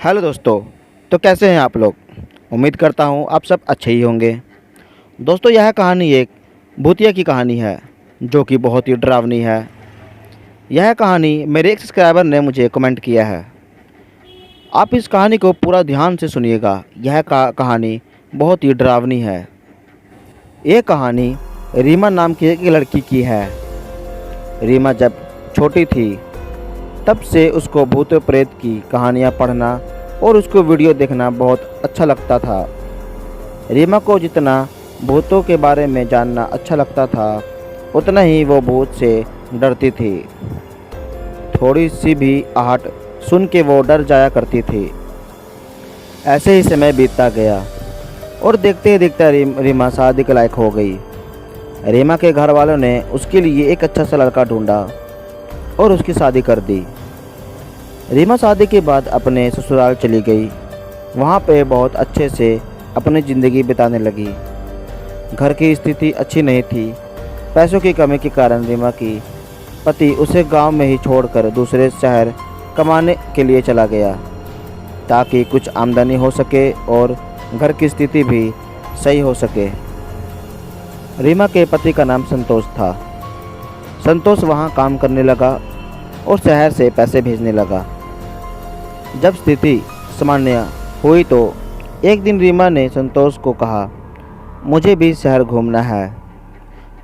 Hello दोस्तों। तो कैसे हैं आप लोग। उम्मीद करता हूं आप सब अच्छे ही होंगे। दोस्तों, यह कहानी एक भूतिया की कहानी है जो कि बहुत ही डरावनी है। यह कहानी मेरे एक सब्सक्राइबर ने मुझे कमेंट किया है। आप इस कहानी को पूरा ध्यान से सुनिएगा। यह कहानी बहुत ही डरावनी है। ये कहानी रीमा नाम की एक लड़की की है। रीमा जब छोटी थी तब से उसको भूत प्रेत की कहानियाँ पढ़ना और उसको वीडियो देखना बहुत अच्छा लगता था। रीमा को जितना भूतों के बारे में जानना अच्छा लगता था उतना ही वो भूत से डरती थी। थोड़ी सी भी आहट सुन के वो डर जाया करती थी। ऐसे ही समय बीतता गया और देखते ही देखते रीमा शादी के लायक हो गई। रीमा के घर वालों ने उसके लिए एक अच्छा सा लड़का ढूंढा और उसकी शादी कर दी। रीमा शादी के बाद अपने ससुराल चली गई। वहाँ पे बहुत अच्छे से अपनी ज़िंदगी बिताने लगी। घर की स्थिति अच्छी नहीं थी। पैसों की कमी के कारण रीमा की पति उसे गांव में ही छोड़कर दूसरे शहर कमाने के लिए चला गया ताकि कुछ आमदनी हो सके और घर की स्थिति भी सही हो सके। रीमा के पति का नाम संतोष था। संतोष वहाँ काम करने लगा और शहर से पैसे भेजने लगा। जब स्थिति सामान्य हुई तो एक दिन रीमा ने संतोष को कहा, मुझे भी शहर घूमना है,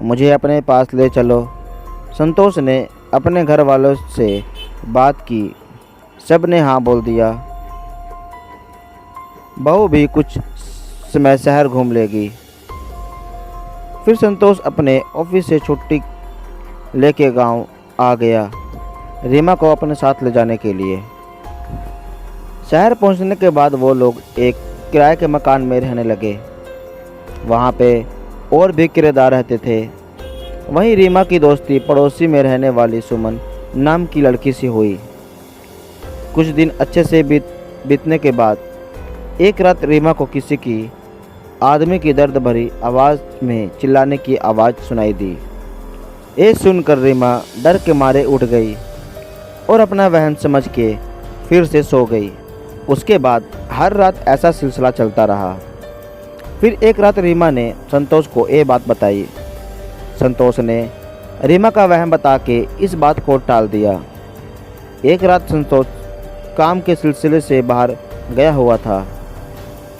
मुझे अपने पास ले चलो। संतोष ने अपने घर वालों से बात की। सब ने हाँ बोल दिया। बहू भी कुछ समय शहर घूम लेगी। फिर संतोष अपने ऑफिस से छुट्टी लेके गांव आ गया रीमा को अपने साथ ले जाने के लिए। शहर पहुंचने के बाद वो लोग एक किराए के मकान में रहने लगे। वहाँ पे और भी किराएदार रहते थे। वहीं रीमा की दोस्ती पड़ोसी में रहने वाली सुमन नाम की लड़की से हुई। कुछ दिन अच्छे से बीतने के बाद एक रात रीमा को किसी की आदमी की दर्द भरी आवाज़ में चिल्लाने की आवाज़ सुनाई दी। ये सुनकर रीमा डर के मारे उठ गई और अपना वहम समझ के फिर से सो गई। उसके बाद हर रात ऐसा सिलसिला चलता रहा। फिर एक रात रीमा ने संतोष को ये बात बताई। संतोष ने रीमा का वहम बता के इस बात को टाल दिया। एक रात संतोष काम के सिलसिले से बाहर गया हुआ था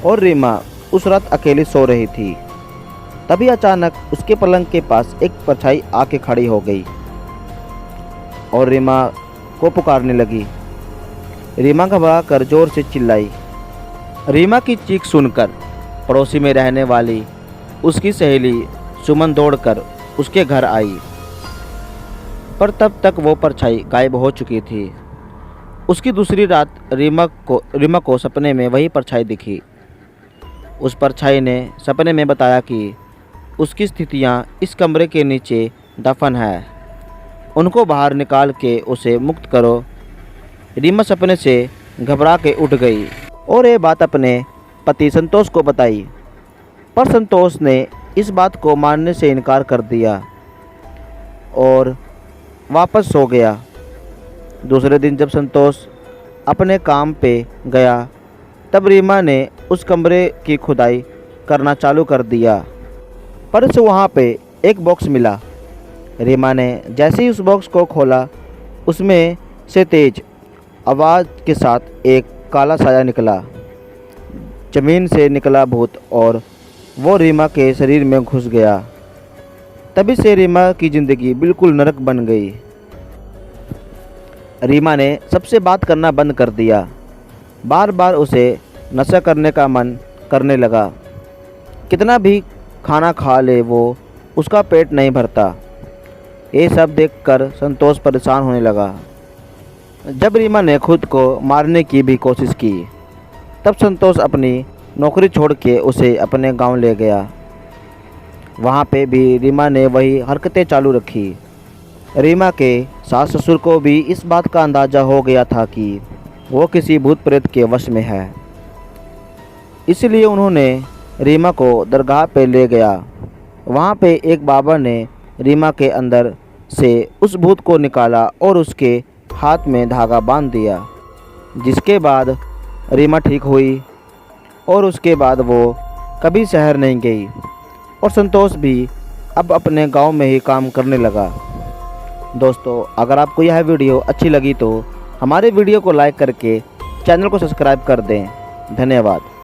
और रीमा उस रात अकेली सो रही थी। तभी अचानक उसके पलंग के पास एक परछाई आके खड़ी हो गई और रीमा को पुकारने लगी। रीमा घबरा कर जोर से चिल्लाई। रीमा की चीख सुनकर पड़ोसी में रहने वाली उसकी सहेली सुमन दौड़कर उसके घर आई, पर तब तक वो परछाई गायब हो चुकी थी। उसकी दूसरी रात रीमा को सपने में वही परछाई दिखी। उस परछाई ने सपने में बताया कि उसकी स्थितियाँ इस कमरे के नीचे दफन है, उनको बाहर निकाल के उसे मुक्त करो। रीमा सपने से घबरा के उठ गई और ये बात अपने पति संतोष को बताई, पर संतोष ने इस बात को मानने से इनकार कर दिया और वापस सो गया। दूसरे दिन जब संतोष अपने काम पे गया तब रीमा ने उस कमरे की खुदाई करना चालू कर दिया, पर उसे वहाँ पे एक बॉक्स मिला। रीमा ने जैसे ही उस बॉक्स को खोला उसमें से तेज आवाज़ के साथ एक काला साया निकला। जमीन से निकला भूत और वो रीमा के शरीर में घुस गया। तभी से रीमा की ज़िंदगी बिल्कुल नरक बन गई। रीमा ने सबसे बात करना बंद कर दिया। बार बार उसे नशा करने का मन करने लगा। कितना भी खाना खा ले वो उसका पेट नहीं भरता। ये सब देखकर संतोष परेशान होने लगा। जब रीमा ने खुद को मारने की भी कोशिश की तब संतोष अपनी नौकरी छोड़ के उसे अपने गांव ले गया। वहाँ पे भी रीमा ने वही हरकतें चालू रखी। रीमा के सास ससुर को भी इस बात का अंदाज़ा हो गया था कि वो किसी भूत प्रेत के वश में है। इसलिए उन्होंने रीमा को दरगाह पे ले गया। वहाँ पे एक बाबा ने रीमा के अंदर से उस भूत को निकाला और उसके हाथ में धागा बांध दिया, जिसके बाद रीमा ठीक हुई और उसके बाद वो कभी शहर नहीं गई और संतोष भी अब अपने गांव में ही काम करने लगा। दोस्तों, अगर आपको यह वीडियो अच्छी लगी तो हमारे वीडियो को लाइक करके चैनल को सब्सक्राइब कर दें। धन्यवाद।